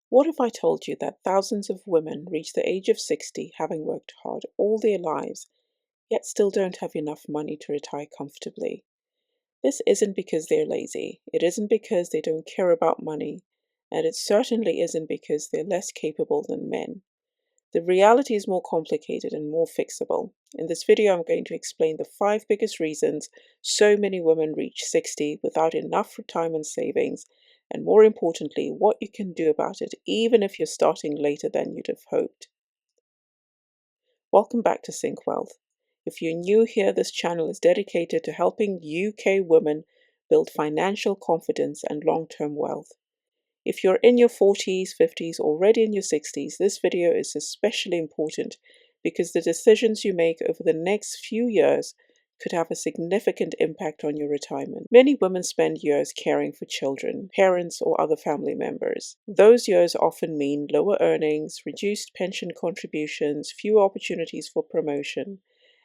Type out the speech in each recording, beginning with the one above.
What if I told you that thousands of women reach the age of 60 having worked hard all their lives, yet still don't have enough money to retire comfortably? This isn't because they're lazy, it isn't because they don't care about money, and it certainly isn't because they're less capable than men. The reality is more complicated and more fixable. In this video, I'm going to explain the 5 biggest reasons so many women reach 60 without enough retirement savings, and more importantly, what you can do about it, even if you're starting later than you'd have hoped. Welcome back to Sync Wealth. If you're new here, this channel is dedicated to helping UK women build financial confidence and long-term wealth. If you're in your 40s, 50s, already in your 60s, this video is especially important because the decisions you make over the next few years could have a significant impact on your retirement. Many women spend years caring for children, parents, or other family members. Those years often mean lower earnings, reduced pension contributions, fewer opportunities for promotion,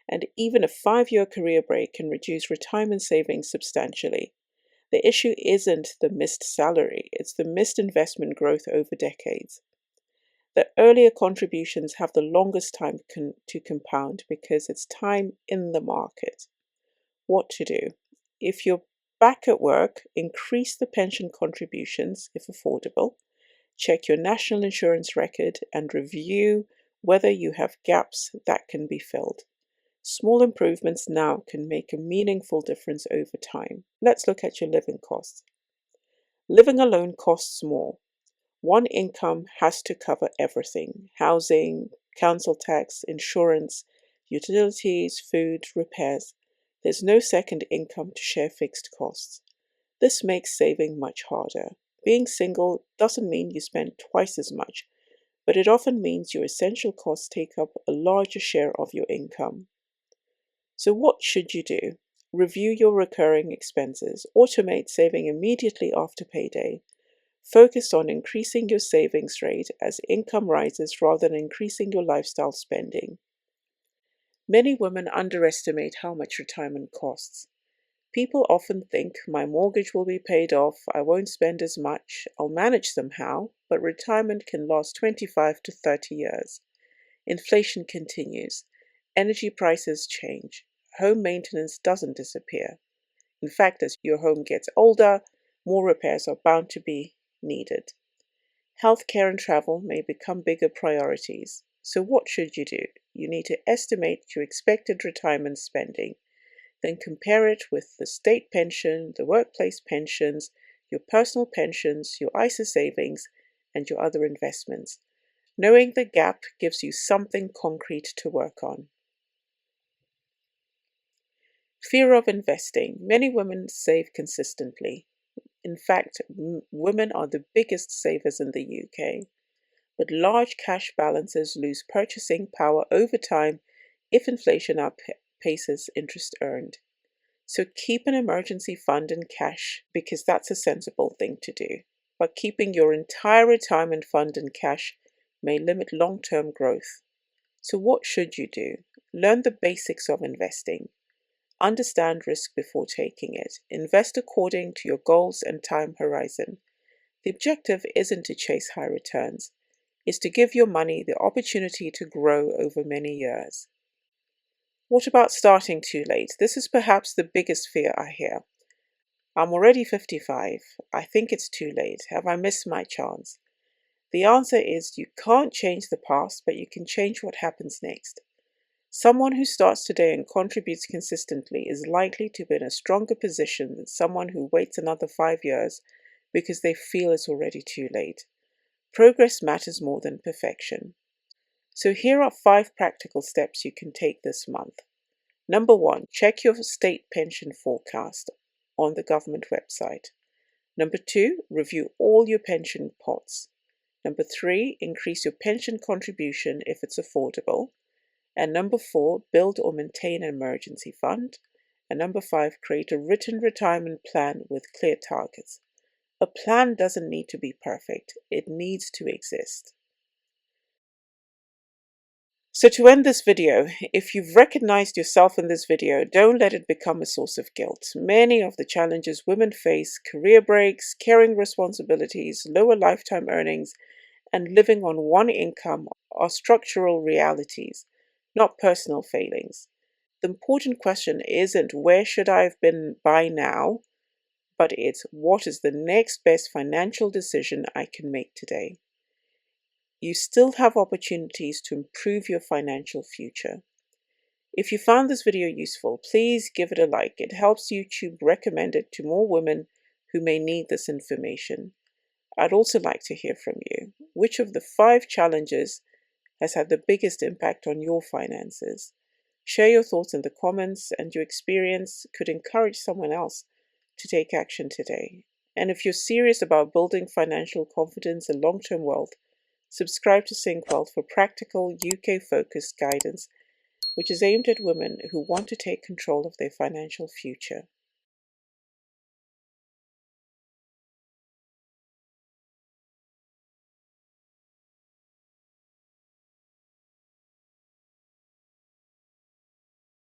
and even a 5-year career break can reduce retirement savings substantially. The issue isn't the missed salary, it's the missed investment growth over decades. The earlier contributions have the longest time to compound because it's time in the market. What to do? If you're back at work, increase the pension contributions if affordable. Check your national insurance record and review whether you have gaps that can be filled. Small improvements now can make a meaningful difference over time. Let's look at your living costs. Living alone costs more. One income has to cover everything: housing, council tax, insurance, utilities, food, repairs. There's no second income to share fixed costs. This makes saving much harder. Being single doesn't mean you spend twice as much, but it often means your essential costs take up a larger share of your income. So what should you do? Review your recurring expenses. Automate saving immediately after payday. Focus on increasing your savings rate as income rises rather than increasing your lifestyle spending. Many women underestimate how much retirement costs. People often think my mortgage will be paid off, I won't spend as much, I'll manage somehow, but retirement can last 25 to 30 years. Inflation continues. Energy prices change. Home maintenance doesn't disappear. In fact, as your home gets older, more repairs are bound to be needed. Healthcare and travel may become bigger priorities. So what should you do? You need to estimate your expected retirement spending, then compare it with the state pension, the workplace pensions, your personal pensions, your ISA savings, and your other investments. Knowing the gap gives you something concrete to work on. Fear of investing. Many women save consistently. In fact, women are the biggest savers in the UK, but large cash balances lose purchasing power over time if inflation outpaces interest earned. So keep an emergency fund in cash because that's a sensible thing to do. But keeping your entire retirement fund in cash may limit long-term growth. So what should you do? Learn the basics of investing. Understand risk before taking it. Invest according to your goals and time horizon. The objective isn't to chase high returns. It's to give your money the opportunity to grow over many years. What about starting too late? This is perhaps the biggest fear I hear. I'm already 55. I think it's too late. Have I missed my chance? The answer is you can't change the past, but you can change what happens next. Someone who starts today and contributes consistently is likely to be in a stronger position than someone who waits another 5 years because they feel it's already too late. Progress matters more than perfection. So here are 5 practical steps you can take this month. Number 1, check your state pension forecast on the government website. Number 2, review all your pension pots. Number 3, increase your pension contribution if it's affordable. And number 4, build or maintain an emergency fund. And number 5, create a written retirement plan with clear targets. A plan doesn't need to be perfect, it needs to exist. So to end this video, if you've recognized yourself in this video, don't let it become a source of guilt. Many of the challenges women face, career breaks, caring responsibilities, lower lifetime earnings, and living on one income are structural realities, not personal failings. The important question isn't where should I have been by now, but it's what is the next best financial decision I can make today. You still have opportunities to improve your financial future. If you found this video useful, please give it a like. It helps YouTube recommend it to more women who may need this information. I'd also like to hear from you. Which of the 5 challenges has had the biggest impact on your finances? Share your thoughts in the comments, and your experience could encourage someone else to take action today. And if you're serious about building financial confidence and long-term wealth, subscribe to Sync Wealth for practical UK-focused guidance, which is aimed at women who want to take control of their financial future.